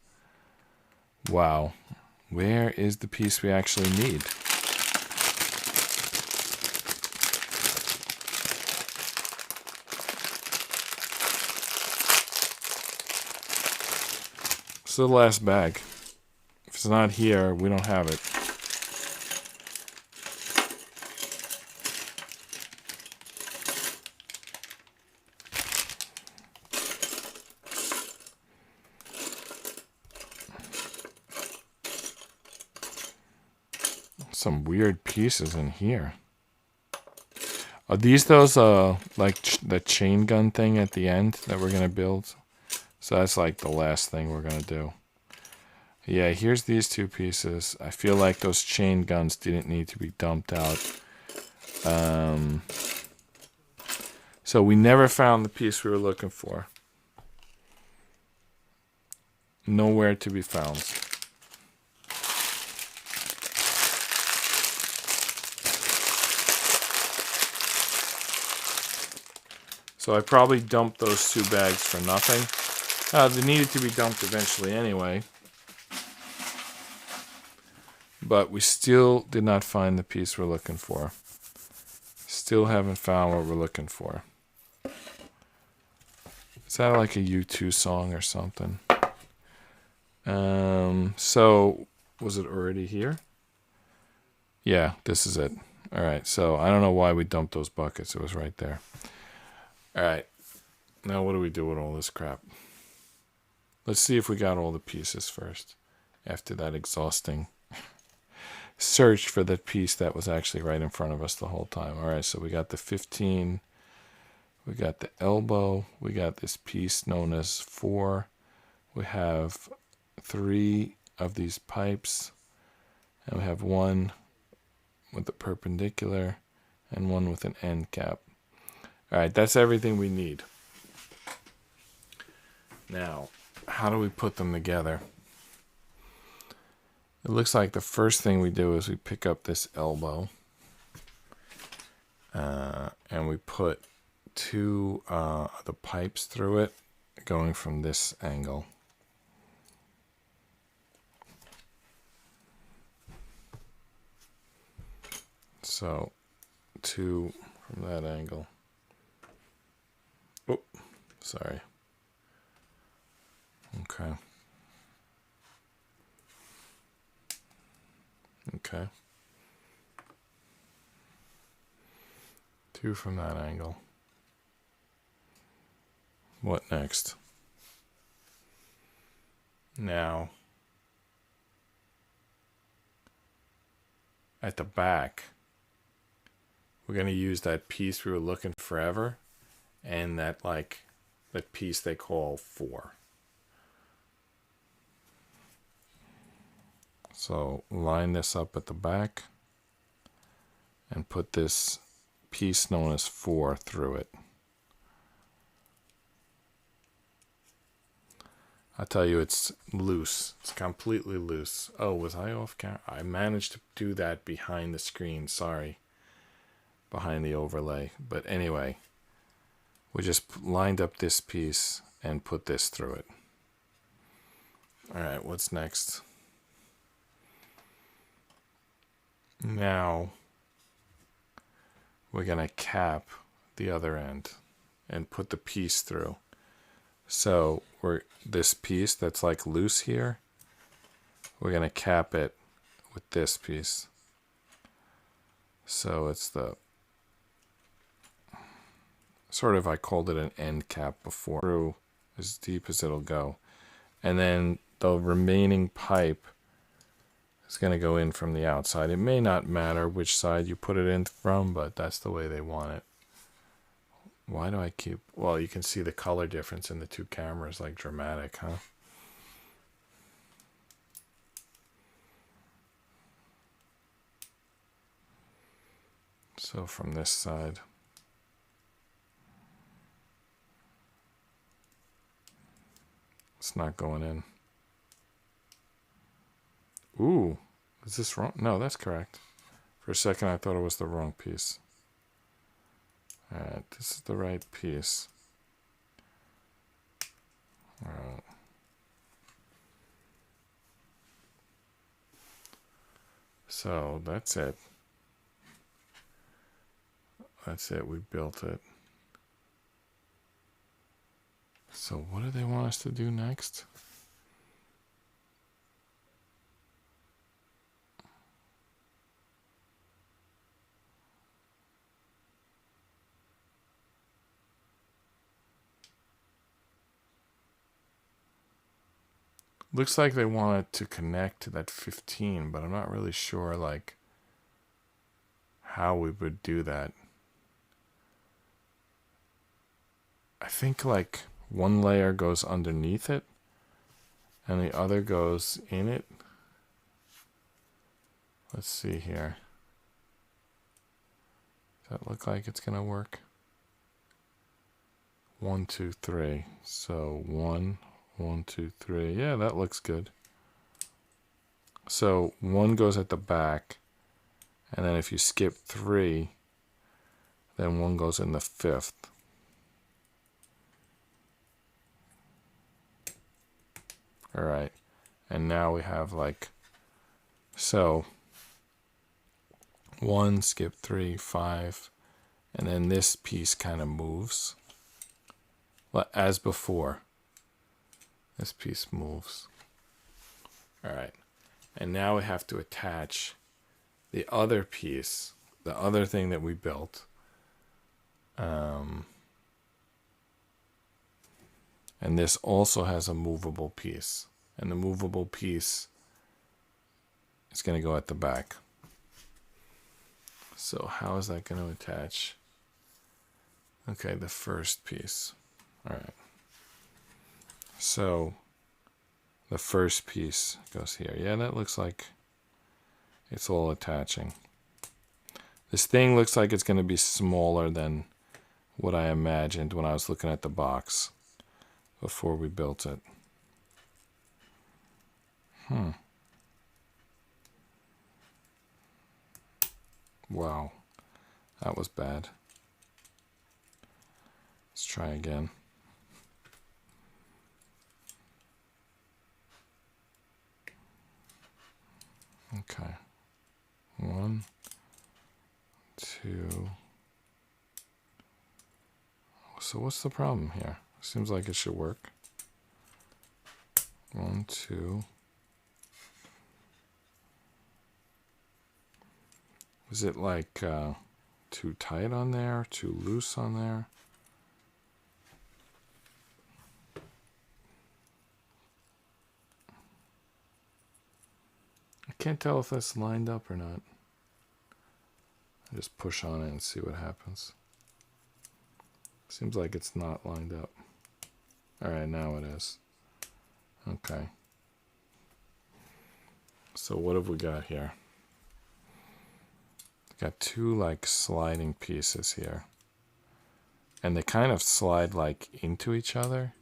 Wow. Where is the piece we actually need? So the last bag. If it's not here, we don't have it. Some weird pieces in here. Are these those like the chain gun thing at the end that we're gonna build? So that's like the last thing we're gonna do. Yeah, here's these two pieces. I feel like those chain guns didn't need to be dumped out. So we never found the piece we were looking for. Nowhere to be found. So I probably dumped those 2 bags for nothing. They needed to be dumped eventually anyway. But we still did not find the piece we're looking for. Still haven't found what we're looking for. Is that like a U2 song or something? So, was it already here? Yeah, this is it. Alright, so I don't know why we dumped those buckets. It was right there. Alright, now what do we do with all this crap? Let's see if we got all the pieces first. After that exhausting search for that piece that was actually right in front of us the whole time. Alright, so we got the 15. We got the elbow. We got this piece known as 4. We have 3 of these pipes. And we have 1 with a perpendicular and 1 with an end cap. Alright, that's everything we need. Now, how do we put them together? It looks like the first thing we do is we pick up this elbow. And we put 2 of the pipes through it, going from this angle. So, 2 from that angle. Oh, sorry. Okay. Okay. 2 from that angle. What next? Now, at the back, we're going to use that piece we were looking forever, and that piece they call 4. So line this up at the back and put this piece known as 4 through it. I tell you, it's loose. It's completely loose. Oh, was I off camera? I managed to do that behind the screen. Sorry. Behind the overlay. But anyway, we just lined up this piece and put this through it. Alright, what's next? Now, we're going to cap the other end and put the piece through. So, this piece that's like loose here, we're going to cap it with this piece. So it's the, sort of, I called it an end cap before, through as deep as it'll go. And then the remaining pipe is going to go in from the outside. It may not matter which side you put it in from, but that's the way they want it. Why do I keep... Well, you can see the color difference in the 2 cameras, like dramatic, huh? So from this side... It's not going in. Ooh, is this wrong? No, that's correct. For a second, I thought it was the wrong piece. Alright, this is the right piece. Alright. So, that's it. That's it, we built it. So, what do they want us to do next? Looks like they want it to connect to that 15, but I'm not really sure, like, how we would do that. I think like one layer goes underneath it and the other goes in it. Let's see here. Does that look like it's gonna work? 1, 2, 3. So 1, 1, 2, 3. Yeah, that looks good. So 1 goes at the back, and then if you skip 3, then 1 goes in the 5th. All right, and now we have like, so 1, skip 3, 5, and then this piece kind of moves. As before, this piece moves. All right, and now we have to attach the other piece, the other thing that we built. And this also has a movable piece. And the movable piece is going to go at the back. So how is that going to attach? Okay, the first piece. All right. So the first piece goes here. Yeah, that looks like it's all attaching. This thing looks like it's going to be smaller than what I imagined when I was looking at the box before we built it. Wow, that was bad. Let's try again. Okay. 1, 2. So what's the problem here? Seems like it should work. 1, 2. Is it like too tight on there? Too loose on there? I can't tell if that's lined up or not. I just push on it and see what happens. Seems like it's not lined up. All right, now it is. Okay. So what have we got here? Got 2 like sliding pieces here. And they kind of slide like into each other.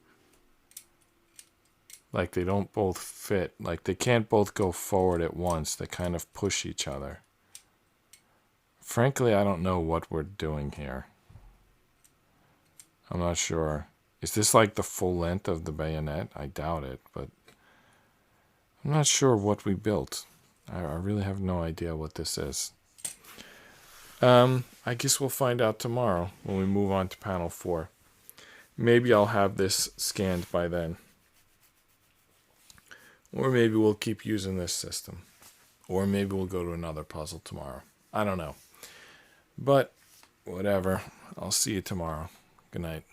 Like they don't both fit. Like they can't both go forward at once. They kind of push each other. Frankly, I don't know what we're doing here. I'm not sure. Is this like the full length of the bayonet? I doubt it, but I'm not sure what we built. I really have no idea what this is. I guess we'll find out tomorrow when we move on to panel 4. Maybe I'll have this scanned by then. Or maybe we'll keep using this system. Or maybe we'll go to another puzzle tomorrow. I don't know. But whatever. I'll see you tomorrow. Good night.